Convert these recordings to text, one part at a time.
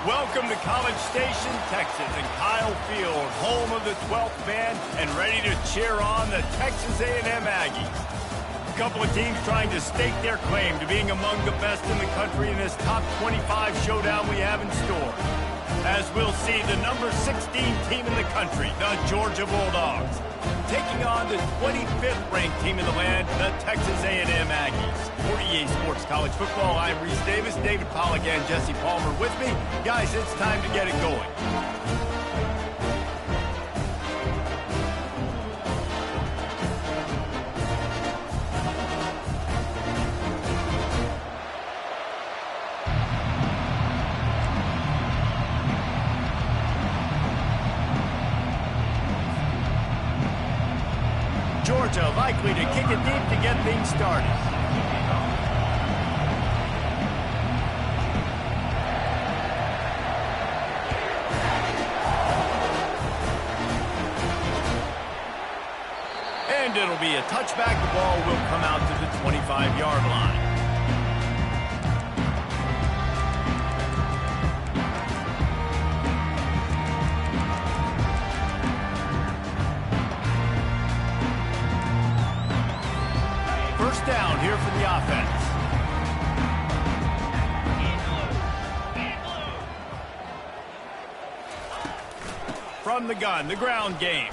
Welcome to College Station, Texas, and Kyle Field, home of the 12th man, and ready to cheer on the Texas A&M Aggies. A couple of teams trying to stake their claim to being among the best in the country in this top 25 showdown we have in store. As we'll see, the number 16 team in the country, the Georgia Bulldogs, taking on the 25th ranked team in the land, the Texas A&M Aggies. For EA Sports College Football, I'm Reese Davis, David Pollack, and Jesse Palmer with me. Guys, it's time to get it going. Georgia likely to kick it deep to get things started. And it'll be a touchback. The ball will come out to the 25-yard line. First down here for the offense. From the gun, the ground game.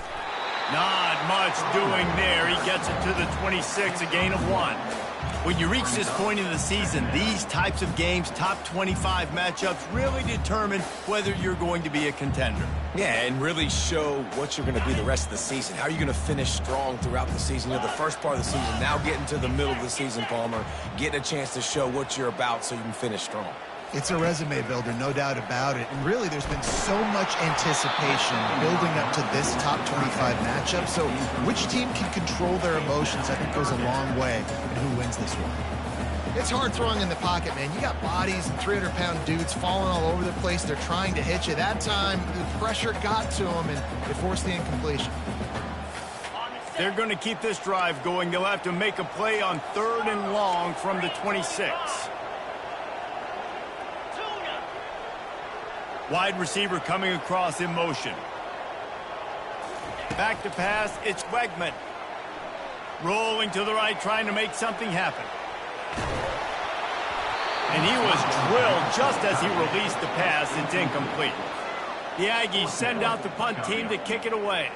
Not much doing there. He gets it to the 26, a gain of 1. When you reach this point in the season, these types of games, top 25 matchups, really determine whether you're going to be a contender. Yeah, and really show what you're going to be the rest of the season. How are you going to finish strong throughout the season? You know, the first part of the season, now getting to the middle of the season, Palmer, getting a chance to show what you're about so you can finish strong. It's a resume builder, no doubt about it. And really, there's been so much anticipation building up to this top 25 matchup. So which team can control their emotions, I think, goes a long way in who wins this one. It's hard throwing in the pocket, man. You got bodies and 300-pound dudes falling all over the place. They're trying to hit you. That time, the pressure got to them, and it forced the incompletion. They're going to keep this drive going. They'll have to make a play on 3rd and long from the 26. Wide receiver coming across in motion. Back to pass, it's Wegman. Rolling to the right, trying to make something happen. And he was drilled just as he released the pass. It's incomplete. The Aggies send out the punt team to kick it away.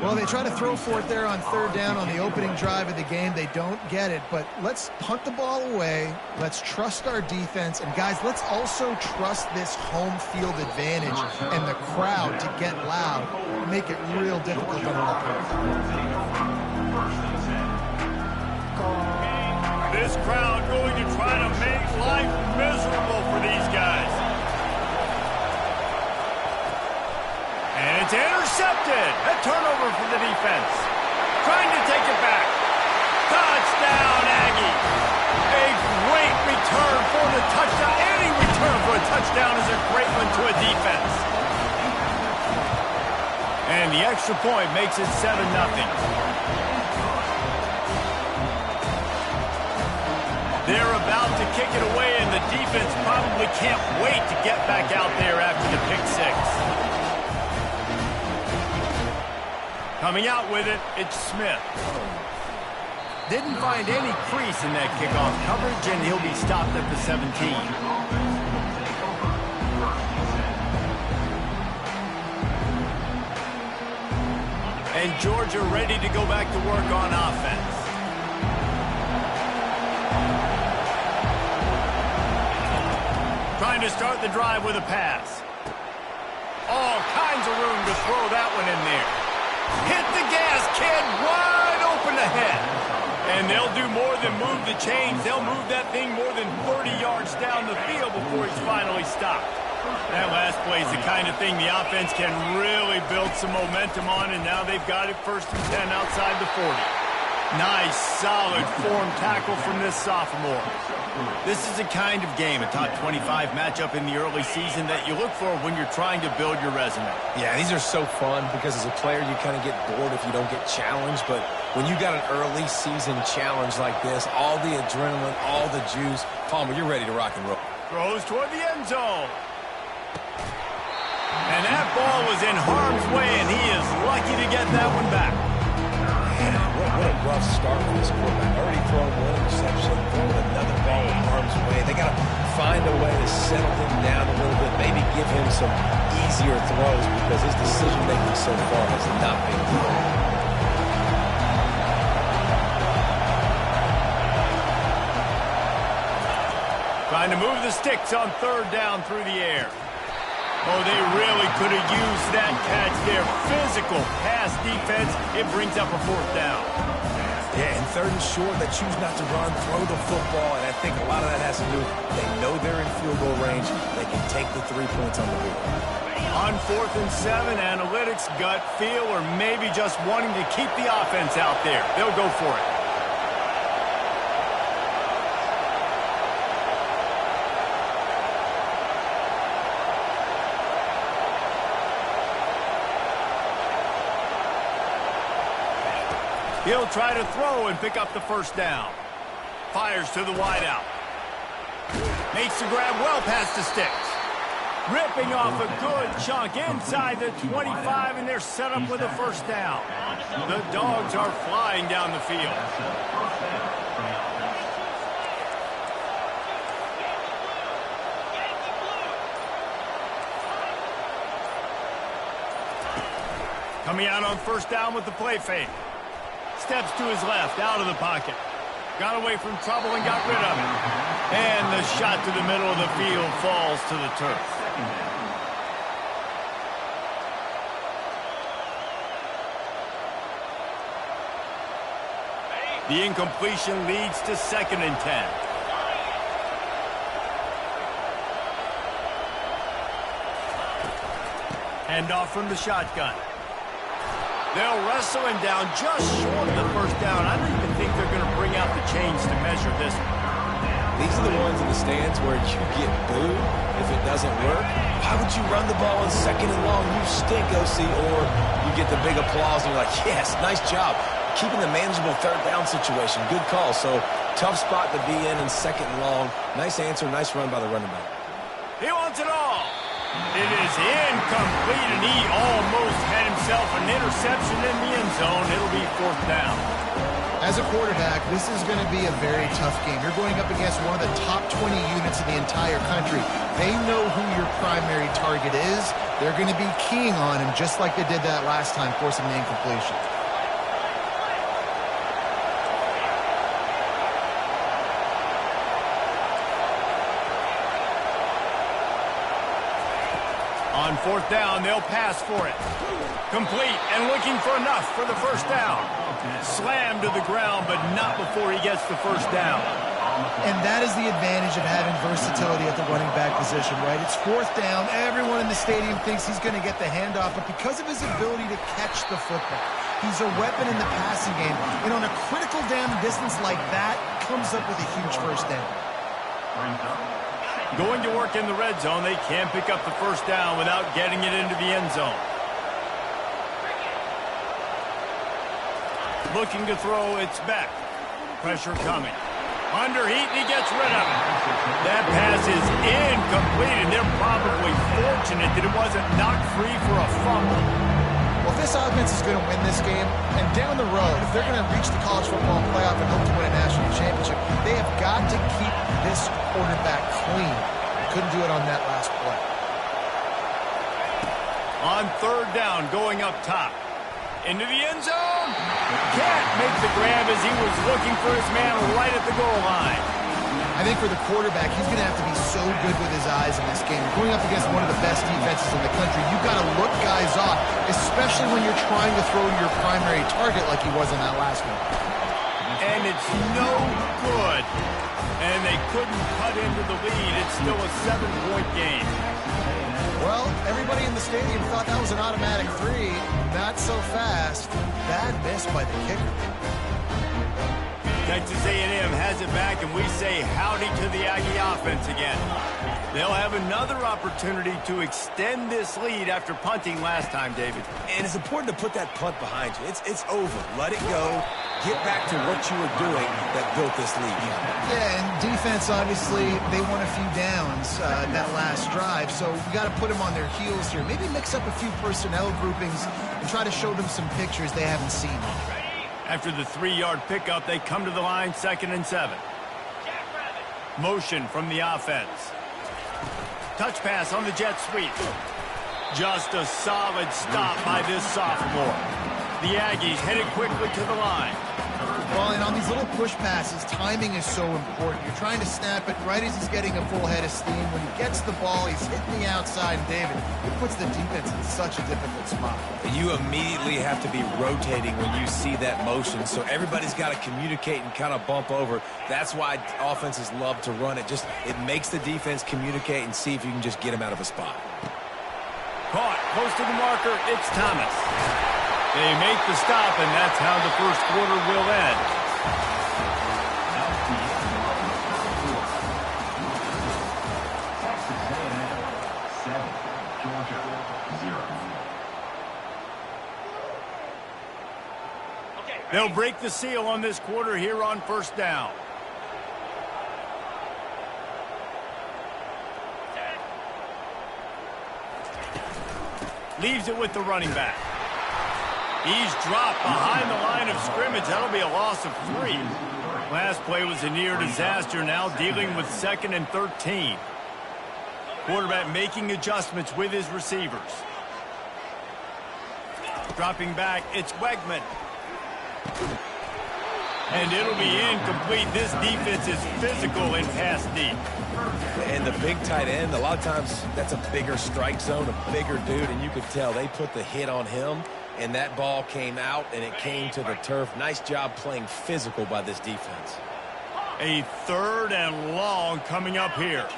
Well, they try to throw for it there on 3rd down on the opening drive of the game. They don't get it, but let's punt the ball away. Let's trust our defense. And, guys, let's also trust this home field advantage and the crowd to get loud and make it real difficult on our opponent. This crowd going to try to make life miserable for these guys. And it's intercepted. A turnover for the defense. Trying to take it back. Touchdown, Aggie. A great return for the touchdown. Any return for a touchdown is a great one to a defense. And the extra point makes it 7-0. They're about to kick it away, and the defense probably can't wait to get back out there after the pick 6. Coming out with it, it's Smith. Didn't find any crease in that kickoff coverage, and he'll be stopped at the 17. And Georgia ready to go back to work on offense. Trying to start the drive with a pass. All kinds of room to throw that one in there. Hit the gas, kid, wide open ahead. And they'll do more than move the chains. They'll move that thing more than 30 yards down the field before he's finally stopped. That last play is the kind of thing the offense can really build some momentum on, and now they've got it 1st and 10 outside the 40. Nice, solid form tackle from this sophomore. This is the kind of game, a top 25 matchup in the early season, that you look for when you're trying to build your resume. Yeah, these are so fun because as a player you kind of get bored if you don't get challenged, but when you got an early season challenge like this, all the adrenaline, all the juice, Palmer, you're ready to rock and roll. Throws toward the end zone. And that ball was in harm's way, and he is lucky to get that one back. Man, what a rough start for this quarterback. Already thrown one interception, throwing another ball in harm's way. They got to find a way to settle him down a little bit, maybe give him some easier throws because his decision-making so far has not been good. Trying to move the sticks on third down through the air. Oh, they really could have used that catch there. Physical pass defense. It brings up a fourth down. Yeah, and third and short, they choose not to run, throw the football, and I think a lot of that has to do, they know they're in field goal range. They can take the 3 points on the board. On 4th and 7, analytics, gut feel, or maybe just wanting to keep the offense out there. They'll go for it. He'll try to throw and pick up the first down. Fires to the wideout. Makes the grab well past the sticks. Ripping off a good chunk inside the 25, and they're set up with a first down. The Dogs are flying down the field. Coming out on first down with the play fake. Steps to his left, out of the pocket. Got away from trouble and got rid of it. And the shot to the middle of the field falls to the turf. The incompletion leads to 2nd and 10. Handoff from the shotgun. They'll wrestle him down just short of the first down. I don't even think they're going to bring out the chains to measure this one. These are the ones in the stands where you get booed if it doesn't work. Why would you run the ball on 2nd and long? You stink, OC. Or you get the big applause and you're like, yes, nice job. Keeping the manageable 3rd down situation. Good call. So tough spot to be in 2nd and long. Nice answer, nice run by the running back. He wants it all. It is incomplete, and he almost had himself an interception in the end zone. It'll be 4th down. As a quarterback, this is going to be a very tough game. You're going up against one of the top 20 units in the entire country. They know who your primary target is. They're going to be keying on him just like they did that last time, forcing the incompletion. On 4th down, they'll pass for it. Complete and looking for enough for the first down. Slammed to the ground, but not before he gets the first down. And that is the advantage of having versatility at the running back position, right? It's 4th down. Everyone in the stadium thinks he's going to get the handoff, but because of his ability to catch the football, he's a weapon in the passing game. And on a critical down distance like that, comes up with a huge first down. Going to work in the red zone. They can't pick up the first down without getting it into the end zone. Looking to throw, it's back. Pressure coming. Under heat, and he gets rid of it. That pass is incomplete, and they're probably fortunate that it wasn't knocked free for a fumble. Well, if this offense is going to win this game, and down the road, if they're going to reach the college football playoff and hope to win a national championship, they have got to keep this quarterback clean. They couldn't do it on that last play. On 3rd down, going up top. Into the end zone. Can't make the grab as he was looking for his man right at the goal line. I think for the quarterback, he's going to have to be so good with his eyes in this game. Going up against one of the best defenses in the country, you've got to look guys off, especially when you're trying to throw your primary target like he was in that last one. And it's no good. And they couldn't cut into the lead. It's still a 7-point game. Well, everybody in the stadium thought that was an automatic 3. Not so fast. Bad miss by the kicker. Texas A&M has it back, and we say howdy to the Aggie offense again. They'll have another opportunity to extend this lead after punting last time, David. And it's important to put that punt behind you. It's over. Let it go. Get back to what you were doing that built this lead. Yeah, and defense, obviously, they won a few downs that last drive, so we got to put them on their heels here. Maybe mix up a few personnel groupings and try to show them some pictures they haven't seen. After the 3-yard pickup, they come to the line, 2nd and 7. Motion from the offense. Touch pass on the jet sweep. Just a solid stop by this sophomore. The Aggies headed quickly to the line. Well, and on these little push passes, timing is so important. You're trying to snap it right as he's getting a full head of steam. When he gets the ball, he's hitting the outside, and David, it puts the defense in such a difficult spot. You immediately have to be rotating when you see that motion, so everybody's got to communicate and kind of bump over. That's why offenses love to run it. It makes the defense communicate and see if you can just get him out of a spot. Caught, close to the marker, it's Thomas. They make the stop, and that's how the first quarter will end. They'll break the seal on this quarter here on first down. Leaves it with the running back. He's dropped behind the line of scrimmage. That'll be a loss of 3. Last play was a near disaster. Now dealing with 2nd and 13. Quarterback making adjustments with his receivers. Dropping back, it's Wegman. And it'll be incomplete. This defense is physical in pass deep. And the big tight end, a lot of times that's a bigger strike zone, a bigger dude, and you could tell they put the hit on him. And that ball came out, and it came to the turf. Nice job playing physical by this defense. A 3rd and long coming up here.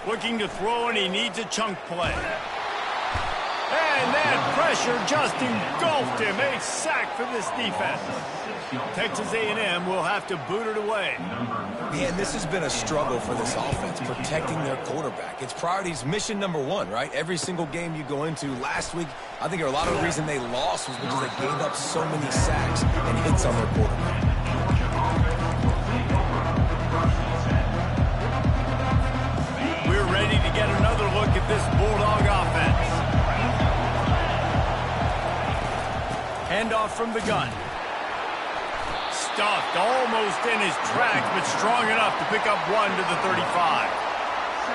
Looking to throw, and he needs a chunk play. And that pressure just engulfed him. A sack for this defense. Texas A&M will have to boot it away. Yeah, and this has been a struggle for this offense, protecting their quarterback. It's priorities, mission number 1, right? Every single game you go into. Last week, I think a lot of the reason they lost was because they gave up so many sacks and hits on their quarterback. We're ready to get another look at this Bulldog offense. Handoff from the gun. Stuffed almost in his tracks, but strong enough to pick up 1 to the 35.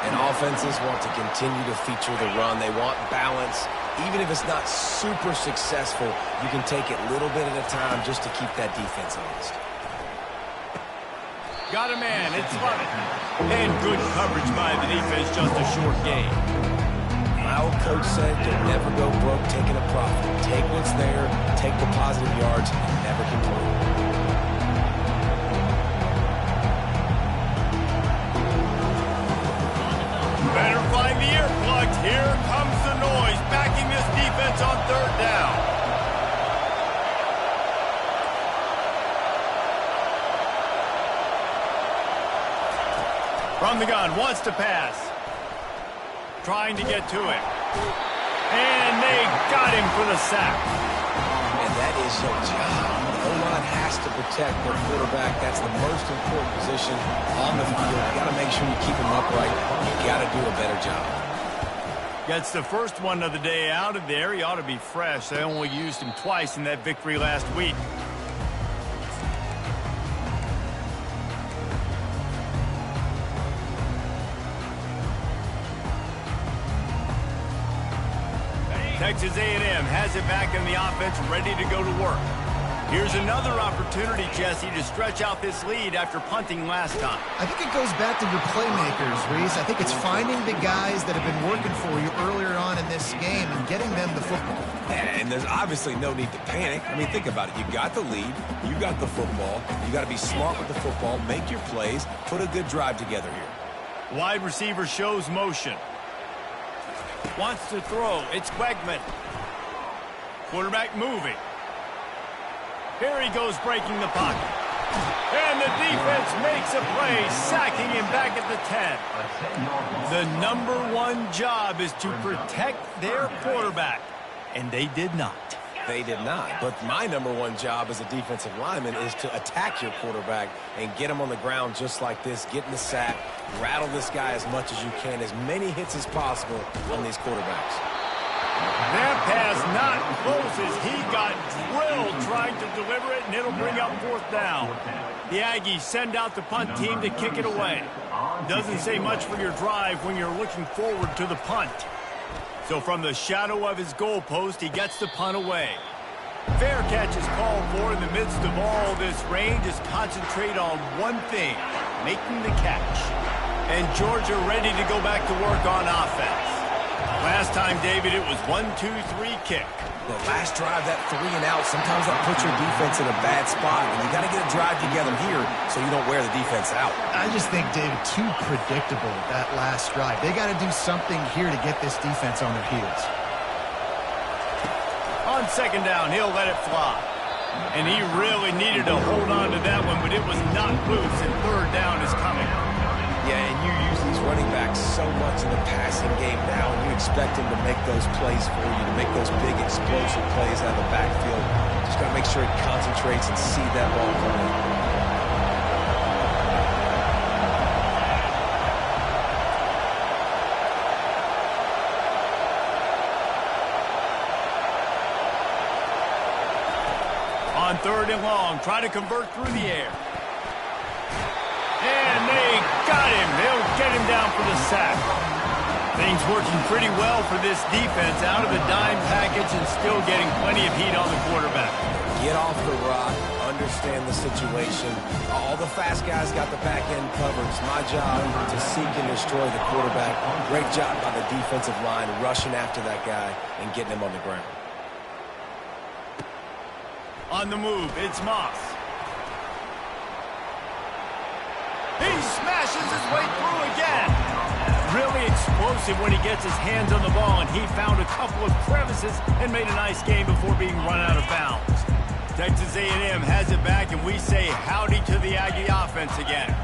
And offenses want to continue to feature the run. They want balance. Even if it's not super successful, you can take it little bit at a time just to keep that defense honest. Got a man, it's Lovett. And good coverage by the defense, just a short game. My old coach said you'll never go broke taking a profit. Take what's there, take the positive yards, and never complain. Better find the earplugs. Here comes the noise, backing this defense on 3rd down. From the gun, wants to pass. Trying to get to it. And they got him for the sack. And that is your job. The O-line has to protect their quarterback. That's the most important position on the field. You got to make sure you keep him upright. You got to do a better job. Gets the first one of the day out of there. He ought to be fresh. They only used him twice in that victory last week. Texas A&M has it back in the offense, ready to go to work. Here's another opportunity, Jesse, to stretch out this lead after punting last time. I think it goes back to your playmakers, Reese. I think it's finding the guys that have been working for you earlier on in this game and getting them the football. And there's obviously no need to panic. I mean, think about it. You got the lead. You got the football. You got to be smart with the football, make your plays, put a good drive together here. Wide receiver shows motion. Wants to throw. It's Wegman. Quarterback moving. Here he goes, breaking the pocket. And the defense makes a play, sacking him back at the 10. The number one job is to protect their quarterback, and they did not. They did not. But my number one job as a defensive lineman is to attack your quarterback and get him on the ground just like this, get in the sack, rattle this guy as much as you can, as many hits as possible on these quarterbacks. That pass not close as he got drilled trying to deliver it, and it'll bring up 4th down. The Aggies send out the punt team to kick it away. Doesn't say much for your drive when you're looking forward to the punt. So from the shadow of his goalpost, he gets the punt away. Fair catch is called for in the midst of all this rain. Just concentrate on one thing, making the catch. And Georgia ready to go back to work on offense. Last time, David, it was 1-2-3 kick. The last drive, that 3 and out, sometimes that puts your defense in a bad spot. And you got to get a drive together here so you don't wear the defense out. I just think, David, too predictable that last drive. They got to do something here to get this defense on their heels. On 2nd down, he'll let it fly. And he really needed to hold on to that one, but it was not loose, and 3rd down is coming. Yeah, and you use these running backs so much in the passing game now, and you expect them to make those plays for you, to make those big explosive plays out of the backfield. Just got to make sure he concentrates and see that ball coming. On 3rd and long, trying to convert through the air. And they got him. They'll get him down for the sack. Things working pretty well for this defense, out of the dime package and still getting plenty of heat on the quarterback. Get off the rock, understand the situation. All the fast guys got the back end covered. It's my job to seek and destroy the quarterback. Great job by the defensive line rushing after that guy and getting him on the ground. On the move, it's Moss. He smashes his way through again. Really explosive when he gets his hands on the ball, and he found a couple of crevices and made a nice game before being run out of bounds. Texas A&M has it back, and we say howdy to the Aggie offense again.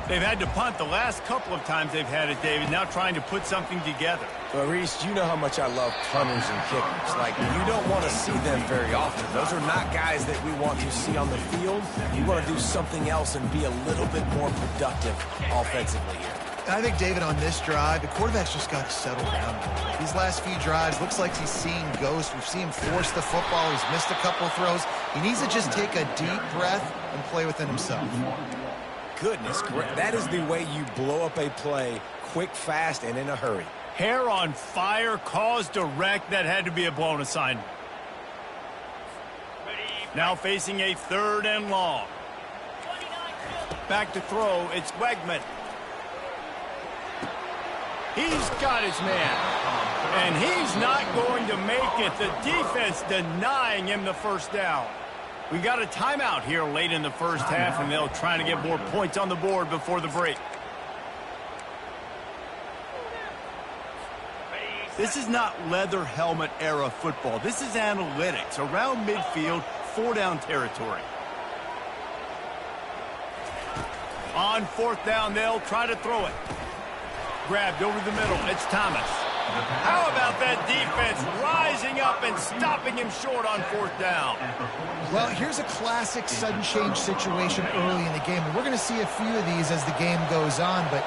They've had to punt the last couple of times they've had it, David, now trying to put something together. Well, Reese, you know how much I love punters and kickers. Like, you don't want to see them very often. Those are not guys that we want to see on the field. You want to do something else and be a little bit more productive offensively here. I think, David, on this drive, the quarterback's just got to settle down. These last few drives, looks like he's seeing ghosts. We've seen him force the football. He's missed a couple of throws. He needs to just take a deep breath and play within himself. Goodness, that is the way you blow up a play quick, fast, and in a hurry. Hair on fire, cause direct. That had to be a blown assignment. Now facing a 3rd and long. Back to throw, it's Wegman. He's got his man. And he's not going to make it. The defense denying him the 1st down. We got a timeout here late in the 1st half, and they'll try to get more points on the board before the break. This is not leather helmet era football. This is analytics. Around midfield, 4-down territory. On 4th down, they'll try to throw it. Grabbed over the middle. It's Thomas. How about that defense rising up and stopping him short on 4th down? Well, here's a classic sudden change situation early in the game, and we're going to see a few of these as the game goes on, but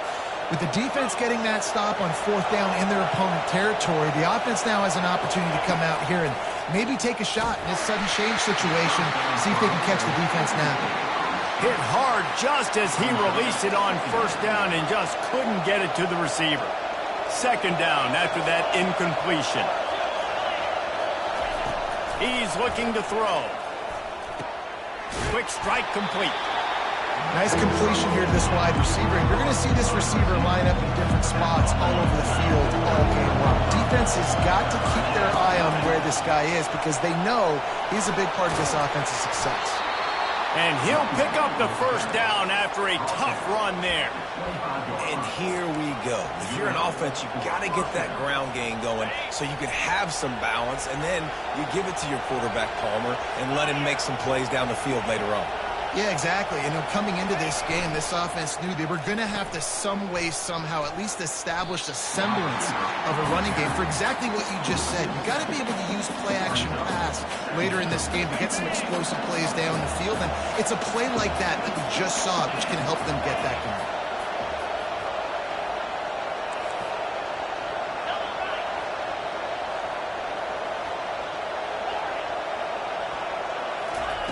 with the defense getting that stop on 4th down in their opponent territory, the offense now has an opportunity to come out here and maybe take a shot in this sudden change situation, see if they can catch the defense napping. Hit hard just as he released it on 1st down and just couldn't get it to the receiver. 2nd down after that incompletion. He's looking to throw. Quick strike complete. Nice completion here to this wide receiver. And you're going to see this receiver line up in different spots all over the field all game long. Defense has got to keep their eye on where this guy is because they know he's a big part of this offensive success. And he'll pick up the 1st down after a tough run there. And here we go. If you're an offense, you've got to get that ground game going so you can have some balance, and then you give it to your quarterback, Palmer, and let him make some plays down the field later on. Yeah, exactly. You know, coming into this game, this offense knew they were going to have to some way, somehow, at least establish a semblance of a running game for exactly what you just said. You got to be able to use play-action pass later in this game to get some explosive plays down the field, and it's a play like that that we just saw, which can help them get that going.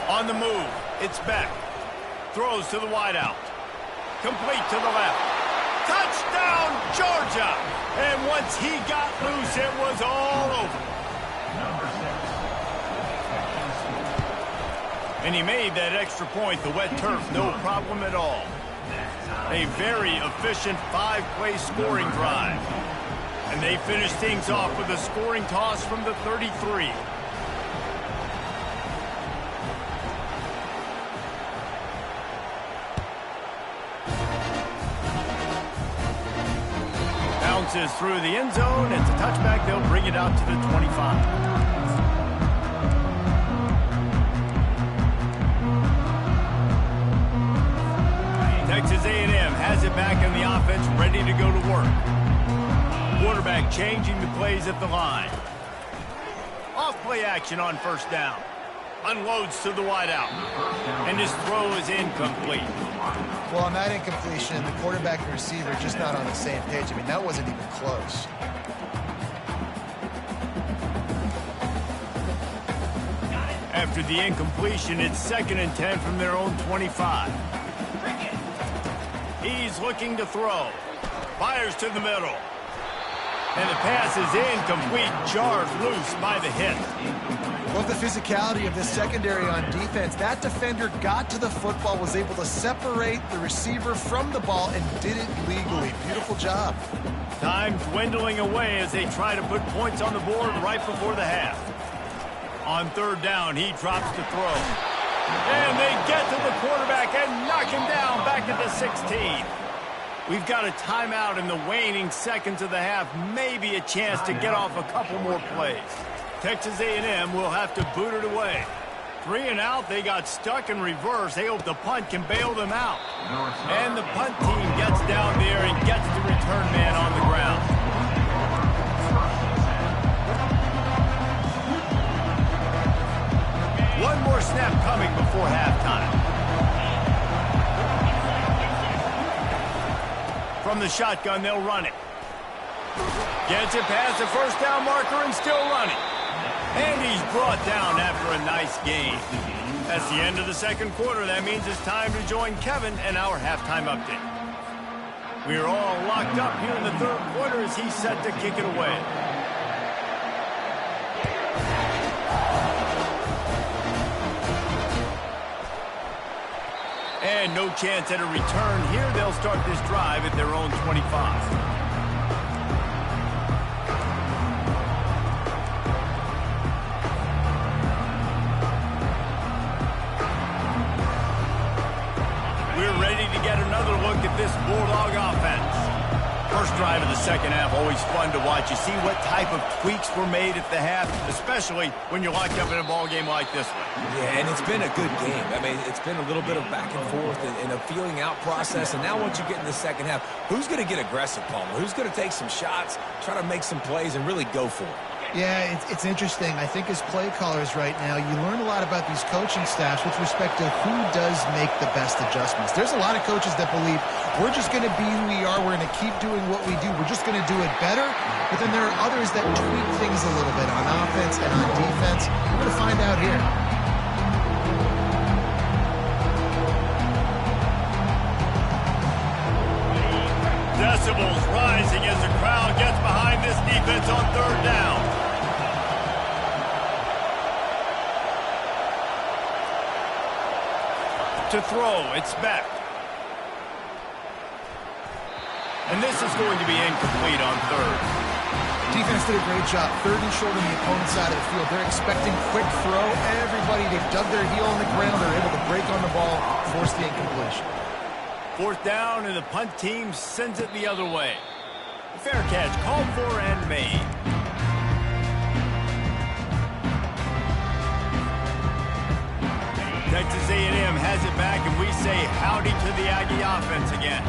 On the move, it's Beck. Throws to the wideout. Complete to the left. Touchdown, Georgia! And once he got loose, it was all over. And he made that extra point, the wet turf, no problem at all. A very efficient 5-play scoring drive. And they finish things off with a scoring toss from the 33. Bounces through the end zone. It's a touchback. They'll bring it out to the 25. Texas A&M has it back in the offense, ready to go to work. Quarterback changing the plays at the line. Off play action on first down. Unloads to the wideout. And his throw is incomplete. Well, on that incompletion, the quarterback and receiver just not on the same page. I mean, that wasn't even close. After the incompletion, it's 2nd and 10 from their own 25. He's looking to throw. Fires to the middle. And the pass is incomplete, jarred loose by the hit. Well, the physicality of this secondary on defense, that defender got to the football, was able to separate the receiver from the ball, and did it legally. Beautiful job. Time dwindling away as they try to put points on the board right before the half. On 3rd down, he drops to throw. And they get to the quarterback and knock him down back at the 16. We've got a timeout in the waning seconds of the half. Maybe a chance to get off a couple more plays. Texas A&M will have to boot it away. 3 and out, they got stuck in reverse. They hope the punt can bail them out. And the punt team gets down there and gets the return man on the ground. One more snap coming before halftime. From the shotgun, they'll run it. Gets it past the first down marker and still running. And he's brought down after a nice gain. That's the end of the 2nd quarter. That means it's time to join Kevin and our halftime update. We're all locked up here in the 3rd quarter as he's set to kick it away. And no chance at a return here. They'll start this drive at their own 25. At this Bulldog offense. First drive of the 2nd half, always fun to watch. You see what type of tweaks were made at the half, especially when you're locked up in a ball game like this one. Yeah, and it's been a good game. I mean, it's been a little bit of back and forth and a feeling out process. And now once you get in the 2nd half, who's going to get aggressive, Palmer? Who's going to take some shots, try to make some plays, and really go for it? Yeah, it's interesting. I think as play callers right now, you learn a lot about these coaching staffs with respect to who does make the best adjustments. There's a lot of coaches that believe we're just going to be who we are. We're going to keep doing what we do. We're just going to do it better. But then there are others that tweak things a little bit on offense and on defense. We're going to find out here. Decibels rising as the crowd gets behind this defense on 3rd down. To throw, it's Beck. And this is going to be incomplete on 3rd. Defense did a great job. 3rd and short on the opponent's side of the field. They're expecting quick throw. Everybody, they've dug their heel on the ground. They're able to break on the ball, force the incompletion. 4th down, and the punt team sends it the other way. Fair catch, called for and made. Texas A&M has it back, and we say howdy to the Aggie offense again.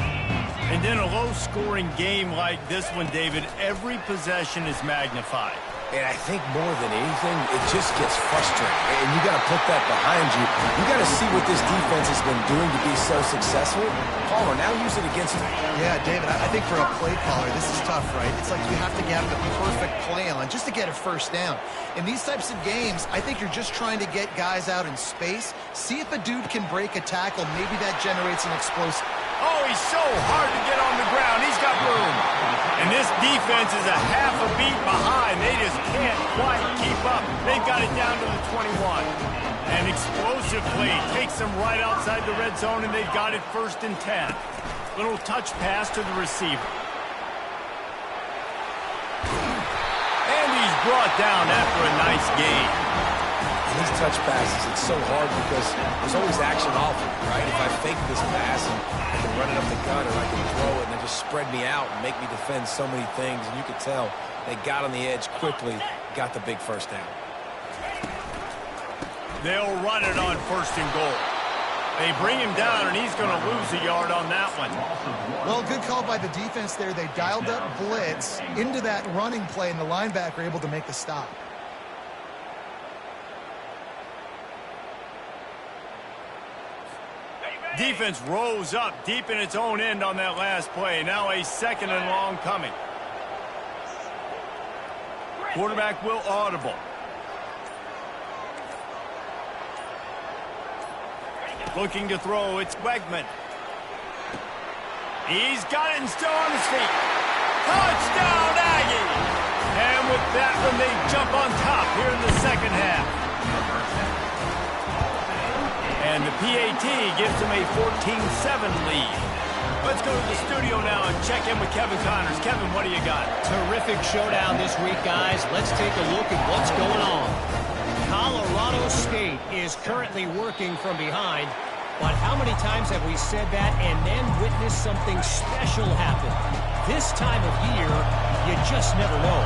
And in a low-scoring game like this one, David, every possession is magnified. And I think more than anything, it just gets frustrating. And you got to put that behind you. You got to see what this defense has been doing to be so successful. Palmer, now use it against them. Yeah, David, I think for a play caller, this is tough, right? It's like you have to have the perfect play on just to get a first down. In these types of games, I think you're just trying to get guys out in space, see if a dude can break a tackle. Maybe that generates an explosive. Oh, he's so hard to get on the ground. He's got room. And this defense is a half a beat behind. They just can't quite keep up. They've got it down to the 21. An explosive play takes them right outside the red zone, and they've got it 1st and 10. Little touch pass to the receiver. And he's brought down after a nice gain. These touch passes, it's so hard because there's always action off of it, right? If I fake this pass and I can run it up the gut, or I can throw it and they just spread me out and make me defend so many things, and you can tell they got on the edge quickly, got the big first down. They'll run it on 1st and goal. They bring him down, and he's going to lose a yard on that one. Well, good call by the defense there. They dialed up blitz into that running play, and the linebacker able to make the stop. Defense rose up deep in its own end on that last play. Now a 2nd and long coming. Quarterback will audible. Looking to throw, it's Wegman. He's got it and still on his feet. Touchdown, Aggie! And with that one, they jump on top here in the 2nd half. And the PAT gives them a 14-7 lead. Let's go to the studio now and check in with Kevin Connors. Kevin, what do you got? Terrific showdown this week, guys. Let's take a look at what's going on. Colorado State is currently working from behind, but how many times have we said that and then witnessed something special happen? This time of year, you just never know.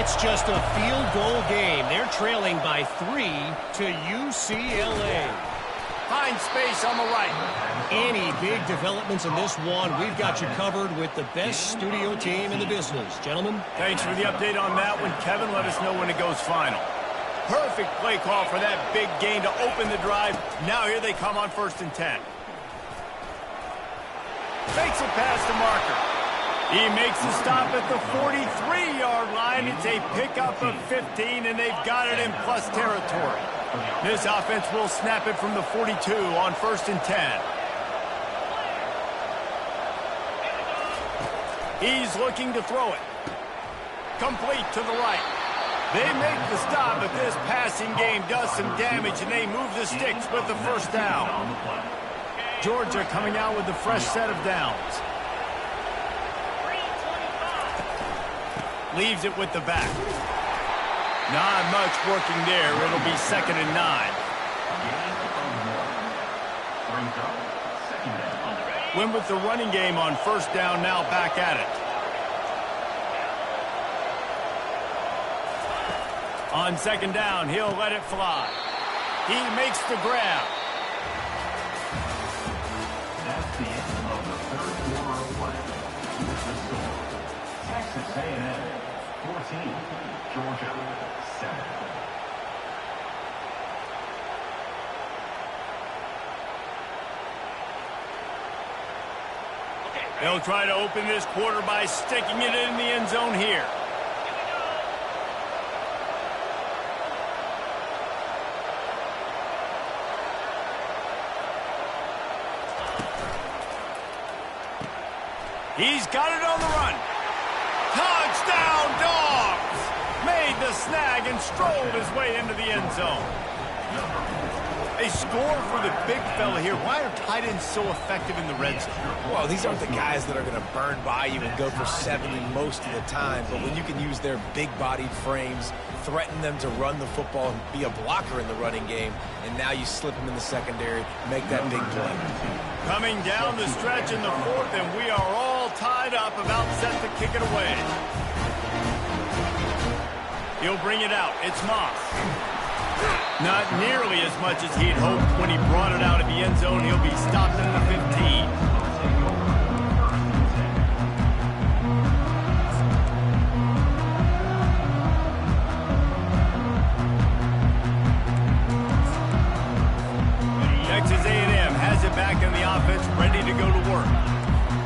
It's just a field goal game. They're trailing by 3 to UCLA. Find space on the right. Any big developments in this one, we've got you covered with the best studio team in the business. Gentlemen. Thanks for the update on that one, Kevin. Let us know when it goes final. Perfect play call for that big gain to open the drive. Now here they come on 1st and 10. Fakes it past the marker. He makes the stop at the 43-yard line. It's a pickup of 15, and they've got it in plus territory. This offense will snap it from the 42 on 1st and 10. He's looking to throw it. Complete to the right. They make the stop, but this passing game does some damage, and they move the sticks with the 1st down. Georgia coming out with a fresh set of downs. Leaves it with the back. Not much working there. It'll be 2nd and 9. Win with the running game on 1st down, now back at it. On 2nd down, he'll let it fly. He makes the grab. That's the end of the 3rd quarter of play. The score, Texas A&M 14, Georgia 7. They'll try to open this quarter by sticking it in the end zone here. He's got it on the run. Touchdown, Dogs! Made the snag and strolled his way into the end zone. A score for the big fella here. Why are tight ends so effective in the red zone? Well, these aren't the guys that are going to burn by you and go for 70 most of the time, but when you can use their big-bodied frames, threaten them to run the football and be a blocker in the running game, and now you slip them in the secondary, make that big play. Coming down the stretch in the 4th, and we are all tied up, about set to kick it away. He'll bring it out. It's Moss. Not nearly as much as he'd hoped when he brought it out of the end zone. He'll be stopped at the 15. Texas A&M has it back in the offense, ready to go to work.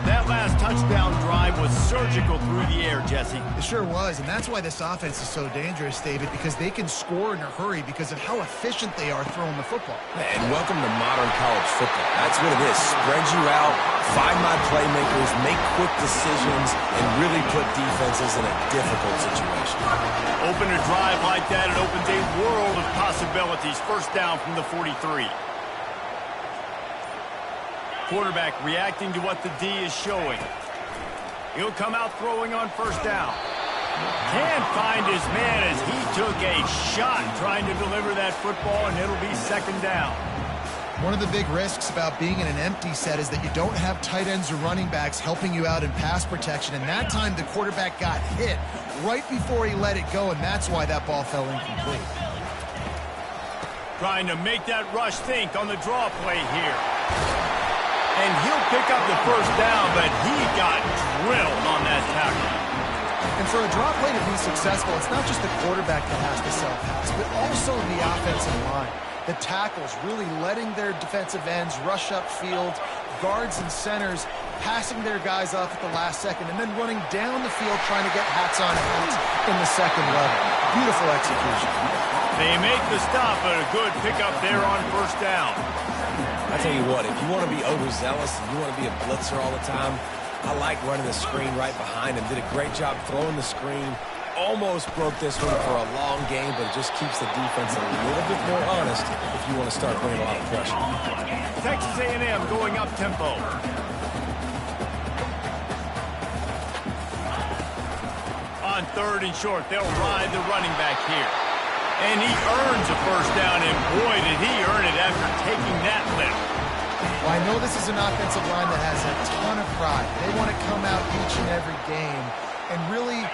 That last touchdown drive was surgical through the air, Jesse. It sure was, and that's why this offense is so dangerous, David, because they can score in a hurry because of how efficient they are throwing the football. And welcome to modern college football. That's what it is. Spread you out, find my playmakers, make quick decisions, and really put defenses in a difficult situation. Open a drive like that, it opens a world of possibilities. First down from the 43. Quarterback reacting to what the D is showing. He'll come out throwing on first down. Can't find his man as he took a shot trying to deliver that football, and it'll be second down. One of the big risks about being in an empty set is that you don't have tight ends or running backs helping you out in pass protection, and that time the quarterback got hit right before he let it go, and that's why that ball fell incomplete. Trying to make that rush think on the draw play here. And he'll pick up the first down, but he got drilled on that tackle. And for a draw play to be successful, it's not just the quarterback that has to sell pass, but also the offensive line. The tackles really letting their defensive ends rush upfield, guards and centers passing their guys off at the last second, and then running down the field trying to get hats on hats in the second level. Beautiful execution. They make the stop, but a good pickup there on first down. I tell you what, if you want to be overzealous and you want to be a blitzer all the time, I like running the screen right behind him. Did a great job throwing the screen. Almost broke this one for a long game, but it just keeps the defense a little bit more honest if you want to start bringing a lot of pressure. Texas A&M going up tempo. On third and short, they'll ride the running back here. And he earns a first down, and boy, did he earn it after taking that lift. Well, I know this is an offensive line that has a ton of pride. They want to come out each and every game and really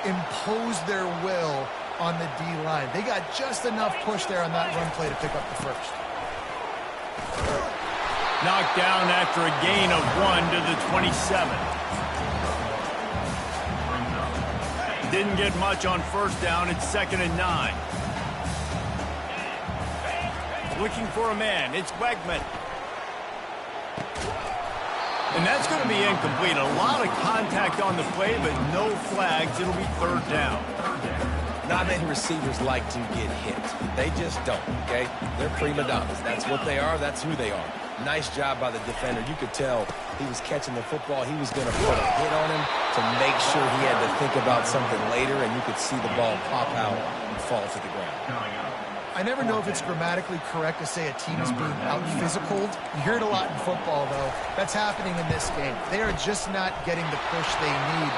impose their will on the D-line. They got just enough push there on that run play to pick up the first. Knocked down after a gain of 1 to the 27. Didn't get much on first down. It's 2nd and 9. Looking for a man. It's Wegman. And that's going to be incomplete. A lot of contact on the play, but no flags. It'll be third down. Not many receivers like to get hit. They just don't, okay? They're prima donnas. That's what they are. That's who they are. Nice job by the defender. You could tell he was catching the football. He was going to put a hit on him to make sure he had to think about something later, and you could see the ball pop out and fall to the ground. I never know if it's grammatically correct to say a team is being out-physicaled. You hear it a lot in football, though. That's happening in this game. They are just not getting the push they need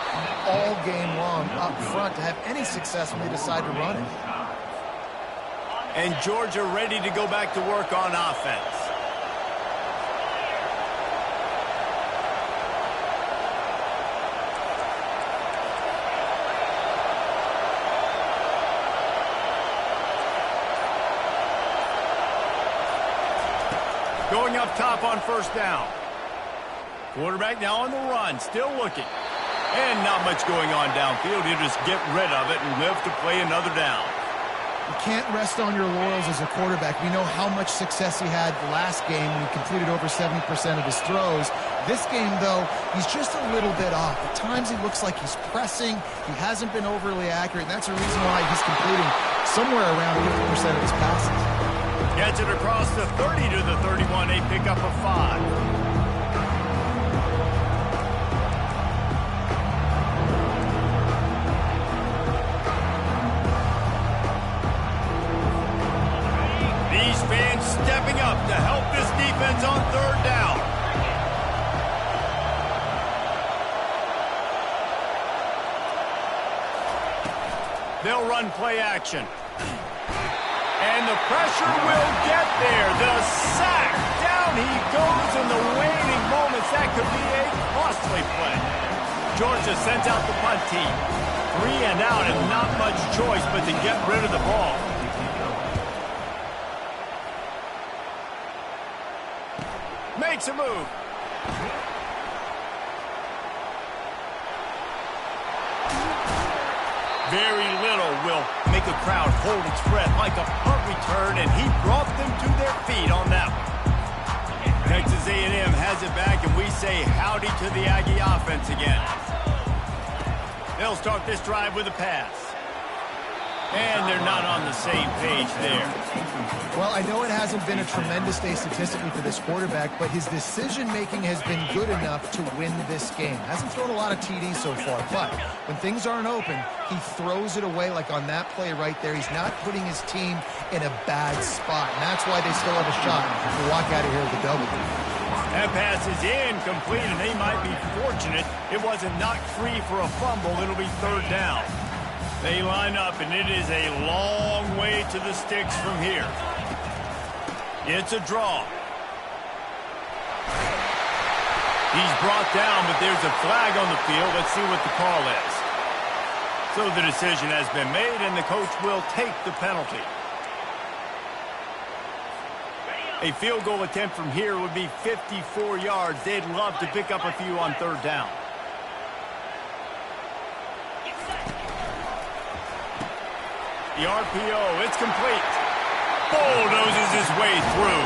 all game long up front to have any success when they decide to run it. And Georgia ready to go back to work on offense. Going up top on first down. Quarterback now on the run, still looking. And not much going on downfield. He'll just get rid of it and live to play another down. You can't rest on your laurels as a quarterback. We know how much success he had the last game when he completed over 70% of his throws. This game, though, he's just a little bit off. At times he looks like he's pressing. He hasn't been overly accurate, and that's the reason why he's completing somewhere around 50% of his passes. Gets it across the 30 to the 31, a pickup of 5. These fans stepping up to help this defense on third down. They'll run play action. And the pressure will get there. The sack. Down he goes in the waning moments. That could be a costly play. Georgia sends out the punt team. 3 and out and not much choice but to get rid of the ball. makes a move. Very little will make a crowd hold its breath like a punt return, and he brought them to their feet on that one. Texas A&M has it back, and we say howdy to the Aggie offense again. They'll start this drive with a pass. And they're not on the same page there. Well, I know it hasn't been a tremendous day statistically for this quarterback, but his decision-making has been good enough to win this game. Hasn't thrown a lot of TDs so far, but when things aren't open, he throws it away like on that play right there. He's not putting his team in a bad spot, and that's why they still have a shot to walk out of here with a W. That pass is incomplete, and they might be fortunate it wasn't knocked free for a fumble. It'll be third down. They line up, and it is a long way to the sticks from here. It's a draw. He's brought down, but there's a flag on the field. Let's see what the call is. So the decision has been made, and the coach will take the penalty. A field goal attempt from here would be 54 yards. They'd love to pick up a few on third down. The RPO, it's complete. Bulldozes his way through.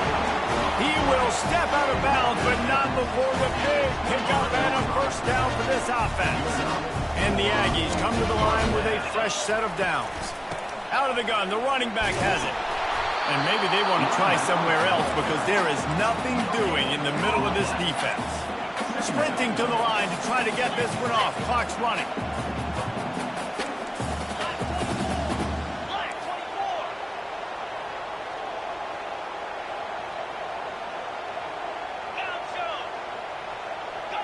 He will step out of bounds, but not before the big pickup and a first down for this offense. And the Aggies come to the line with a fresh set of downs. Out of the gun, the running back has it. And maybe they want to try somewhere else because there is nothing doing in the middle of this defense. Sprinting to the line to try to get this one off. Clock's running.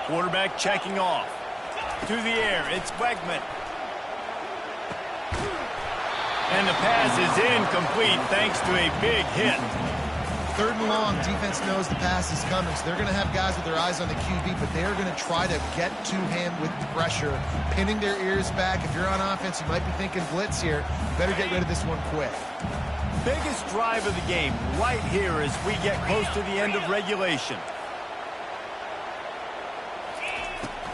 Quarterback checking off. To the air, it's Wegman. And the pass is incomplete thanks to a big hit. Third and long, defense knows the pass is coming, so they're going to have guys with their eyes on the QB, but they're going to try to get to him with pressure, pinning their ears back. If you're on offense, you might be thinking blitz here. You better get rid of this one quick. Biggest drive of the game right here as we get close to the end of regulation.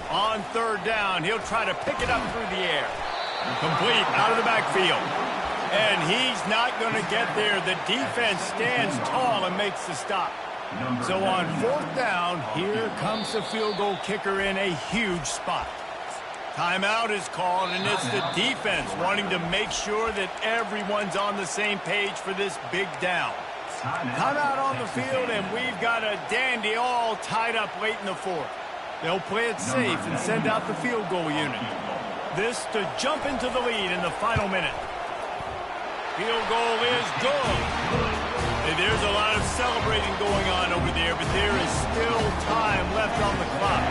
On third down, he'll try to pick it up through the air. Complete out of the backfield. And he's not going to get there. The defense stands tall and makes the stop. So on fourth down, here comes the field goal kicker in a huge spot. Timeout is called, and it's the defense wanting to make sure that everyone's on the same page for this big down. Timeout on the field, and we've got a dandy all tied up late in the fourth. They'll play it safe and send out the field goal unit. This to jump into the lead in the final minute. Field goal is good. Hey, there's a lot of celebrating going on over there, but there is still time left on the clock.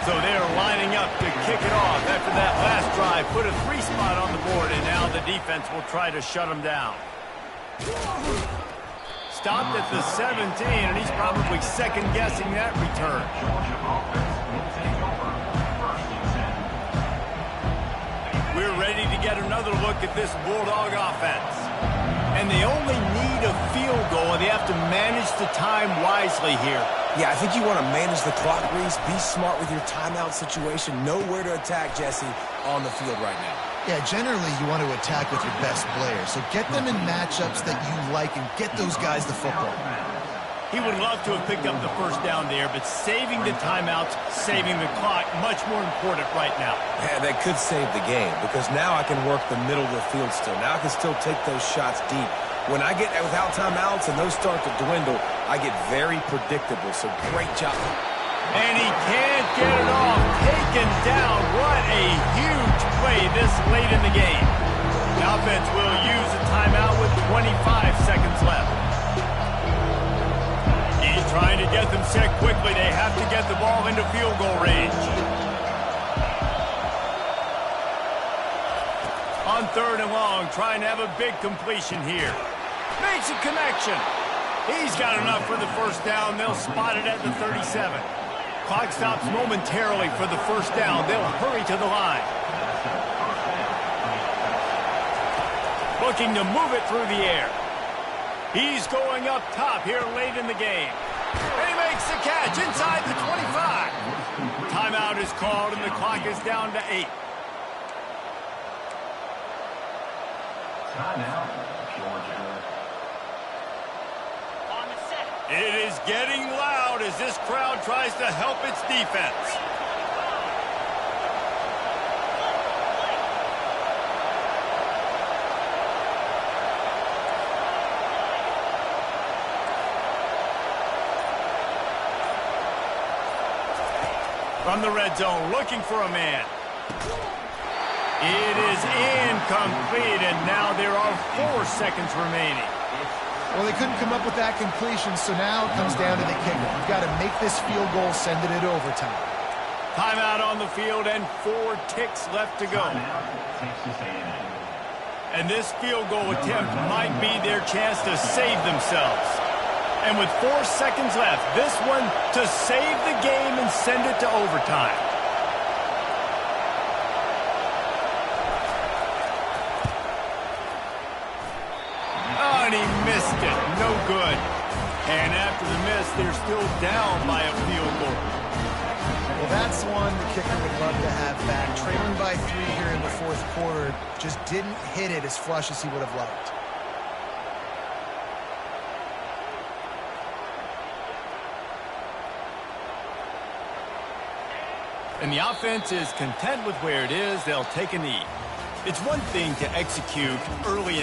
So they're lining up to kick it off after that last drive. Put a 3 spot on the board, and now the defense will try to shut them down. Stopped at the 17, and he's probably second-guessing that return. We're ready to get another look at this Bulldog offense. And they only need a field goal, and they have to manage the time wisely here. Yeah, I think you want to manage the clock, Reese. Be smart with your timeout situation. Know where to attack, Jesse, on the field right now. Yeah, generally you want to attack with your best players. So get them in matchups that you like and get those guys the football. He would love to have picked up the first down there, but saving the timeouts, saving the clock, much more important right now. Yeah, that could save the game because now I can work the middle of the field still. Now I can still take those shots deep. When I get without timeouts and those start to dwindle, I get very predictable. So great job. And he can't get it off. Taken down. What a huge play this late in the game. The offense will use a timeout with 25 seconds left. He's trying to get them set quickly. They have to get the ball into field goal range. On third and long, trying to have a big completion here. Makes a connection. He's got enough for the first down. They'll spot it at the 37. Clock stops momentarily for the first down. They'll hurry to the line. Looking to move it through the air. He's going up top here late in the game. And he makes the catch inside the 25. Timeout is called, and the clock is down to 8. Timeout, Georgia. It is getting loud as this crowd tries to help its defense. From the red zone, looking for a man. It is incomplete, and now there are 4 seconds remaining. Well, they couldn't come up with that completion, so now it comes down to the kicker. You've got to make this field goal, send it to overtime. Timeout on the field and 4 ticks left to go. Texas A&M. And this field goal attempt might be their chance to save themselves. And with 4 seconds left, this one to save the game and send it to overtime. Oh, and he missed it. No good. And after the miss, they're still down by a field goal. Well, that's one the kicker would love to have back. Trailing by 3 here in the 4th quarter, just didn't hit it as flush as he would have loved. And the offense is content with where it is. They'll take a knee. It's one thing to execute early in